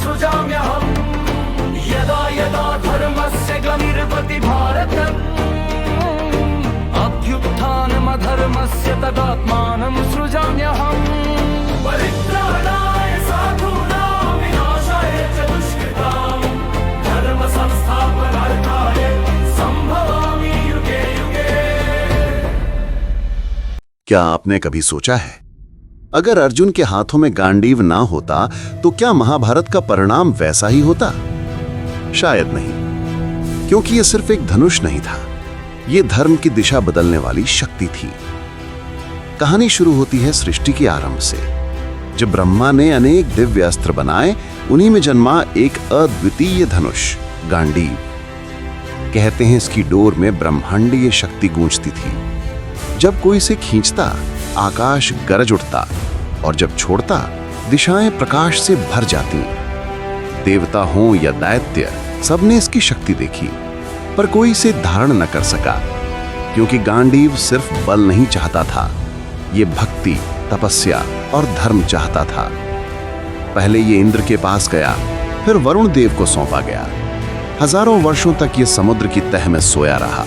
सृजाम्यहम् यदा यदा धर्मस्य ग्लानिर्भवति भारतम् अभ्युत्थानमधर्मस्य तदात्मानं सृजाम्यहम् परित्राणाय साधूनां विनाशाय च दुष्कृतां धर्म संस्थापनार्थाय संभवामि युगे युगे। क्या आपने कभी सोचा है, अगर अर्जुन के हाथों में गांडीव ना होता तो क्या महाभारत का परिणाम वैसा ही होता? शायद नहीं, क्योंकि यह सिर्फ एक धनुष नहीं था, यह धर्म की दिशा बदलने वाली शक्ति थी। कहानी शुरू होती है सृष्टि के आरंभ से, जब ब्रह्मा ने अनेक दिव्य अस्त्र बनाए। उन्हीं में जन्मा एक अद्वितीय धनुष गांडीव। कहते हैं इसकी डोर में ब्रह्मांडीय शक्ति गूंजती थी। जब कोई इसे खींचता, आकाश गरज उठता, और जब छोड़ता, दिशाएं प्रकाश से भर जाती। देवता हों या दैत्य, सबने इसकी शक्ति देखी, पर कोई इसे धारण न कर सका, क्योंकि गांडीव सिर्फ बल नहीं चाहता था, ये भक्ति, तपस्या और धर्म चाहता था। पहले ये इंद्र के पास गया, फिर वरुण देव को सौंपा गया। हजारों वर्षों तक ये समुद्र की तह में सोया रहा,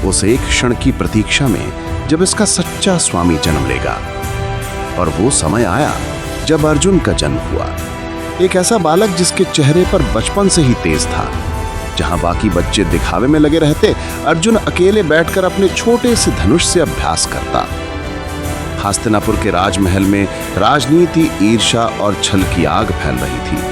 उस एक क्षण की प्रतीक्षा में जब इसका सच्चा स्वामी जन्म लेगा। और वो समय आया जब अर्जुन का जन्म हुआ। एक ऐसा बालक जिसके चेहरे पर बचपन से ही तेज था। जहां बाकी बच्चे दिखावे में लगे रहते, अर्जुन अकेले बैठकर अपने छोटे से धनुष से अभ्यास करता। हस्तिनापुर के राजमहल में राजनीति, ईर्ष्या और छल की आग फैल रही थी,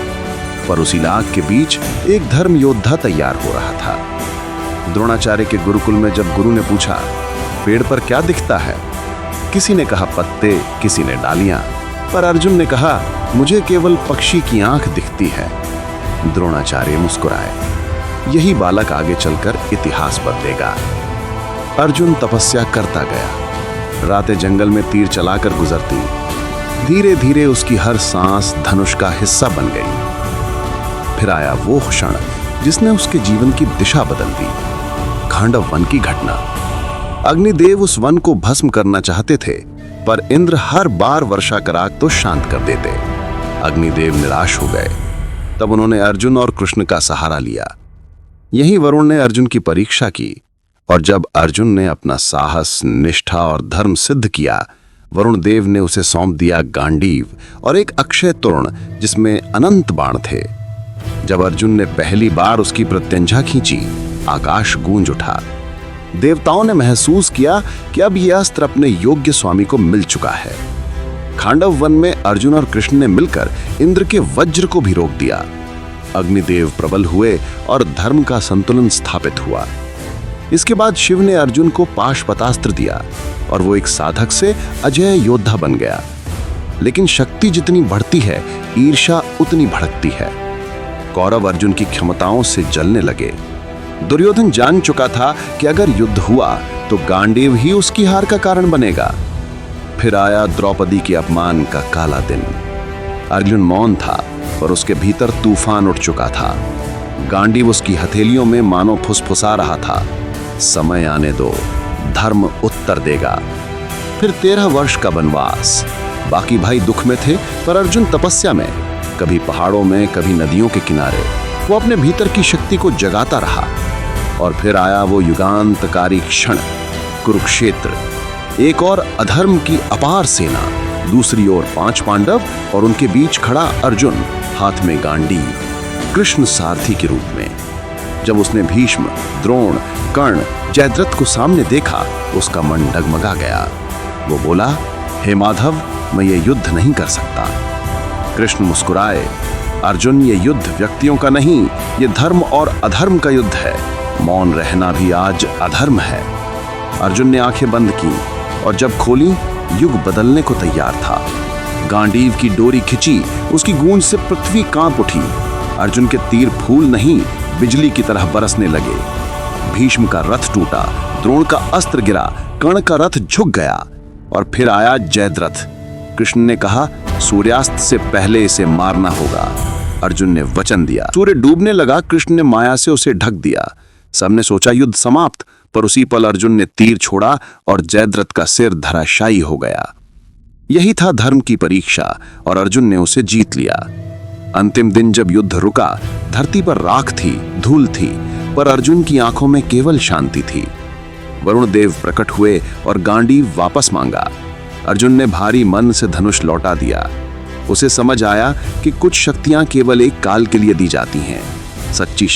पर उसी आग के बीच एक धर्म योद्धा तैयार हो रहा था। द्रोणाचार्य के गुरुकुल में जब गुरु ने पूछा, पेड़ पर क्या दिखता है? किसी ने कहा पत्ते, किसी ने डालियां, पर अर्जुन ने कहा, मुझे केवल पक्षी की आंख दिखती है। द्रोणाचार्य मुस्कुराए। यही बालक आगे चलकर इतिहास बदलेगा। अर्जुन तपस्या करता गया। रातें जंगल में तीर चलाकर गुजरती। धीरे धीरे उसकी हर सांस धनुष का हिस्सा बन गई। फिर आया वो क्षण जिसने उसके जीवन की दिशा बदल दी। खांडव वन की घटना। अग्निदेव उस वन को भस्म करना चाहते थे, पर इंद्र हर बार वर्षा कर आग तो शांत कर देते। अग्निदेव निराश हो गए। तब उन्होंने अर्जुन और कृष्ण का सहारा लिया। यही वरुण ने अर्जुन की परीक्षा की, और जब अर्जुन ने अपना साहस, निष्ठा और धर्म सिद्ध किया, वरुण देव ने उसे सौंप दिया गांडीव और एक अक्षय तोरण जिसमें अनंत बाण थे। जब अर्जुन ने पहली बार उसकी प्रत्यंचा खींची, आकाश गूंज उठा। देवताओं ने महसूस किया कि अब यह अस्त्र अपने योग्य स्वामी को मिल चुका है। खांडव वन में अर्जुन और कृष्ण ने मिलकर इंद्र के वज्र को भी रोक दिया। अग्निदेव प्रबल हुए और धर्म का संतुलन स्थापित हुआ। इसके बाद शिव ने अर्जुन को पाशपतास्त्र दिया और वो एक साधक से अजय योद्धा बन गया। लेकिन शक्ति जितनी बढ़ती है, ईर्ष्या उतनी भड़कती है। कौरव अर्जुन की क्षमताओं से जलने लगे। दुर्योधन जान चुका था कि अगर युद्ध हुआ तो गांडीव ही उसकी हार का कारण बनेगा। फिर आया द्रौपदी के अपमान का काला दिन। अर्जुन मौन था, पर उसके भीतर तूफान उठ चुका था। गांडीव उसकी हथेलियों में मानो फुसफुसा रहा था, समय आने दो, धर्म उत्तर देगा। फिर 13 वर्ष का वनवास। बाकी भाई दुख में थे, पर अर्जुन तपस्या में। कभी पहाड़ों में, कभी नदियों के किनारे वो अपने भीतर की शक्ति को जगाता रहा। और फिर आया वो युगांतकारी क्षण, कुरुक्षेत्र। एक और अधर्म की अपार सेना, दूसरी ओर 5 पांडव और उनके बीच खड़ा अर्जुन, हाथ में गांडीव, कृष्ण सारथी के रूप में। जब उसने भीष्म, द्रोण, कर्ण, जयद्रथ को सामने देखा, उसका मन डगमगा गया। वो बोला, हे माधव, मैं ये युद्ध नहीं कर सकता। कृष्ण मुस्कुराए, अर्जुन, ये युद्ध व्यक्तियों का नहीं, ये धर्म और अधर्म का युद्ध है। मौन रहना भी आज अधर्म है। अर्जुन ने आंखें बंद की, और जब खोली, युग बदलने को तैयार था। गांडीव की डोरी खिंची, उसकी गूंज से पृथ्वी कांप उठी। अर्जुन के तीर फूल नहीं, बिजली की तरह बरसने लगे। भीष्म का रथ टूटा, द्रोण का अस्त्र गिरा, कर्ण का रथ झुक गया। और फिर आया जयद्रथ। कृष्ण ने कहा, सूर्यास्त से पहले इसे मारना होगा। अर्जुन ने वचन दिया। सूर्य डूबने लगा, कृष्ण ने माया से उसे ढक दिया। सबने सोचा युद्ध समाप्त, पर उसी पल अर्जुन ने तीर छोड़ा और जयद्रथ का सिर धराशायी हो गया। यही था धर्म की परीक्षा, और अर्जुन ने उसे जीत लिया। अंतिम दिन जब युद्ध रुका, धरती पर राख थी, धूल थी, पर अर्जुन की आंखों में केवल शांति थी। वरुण देव प्रकट हुए और गांडीव वापस मांगा। अर्जुन ने भारी मन से धनुष लौटा दिया। उसे समझ आया कि कुछ शक्तियां केवल एक काल के लिए दी जाती हैं। सच्ची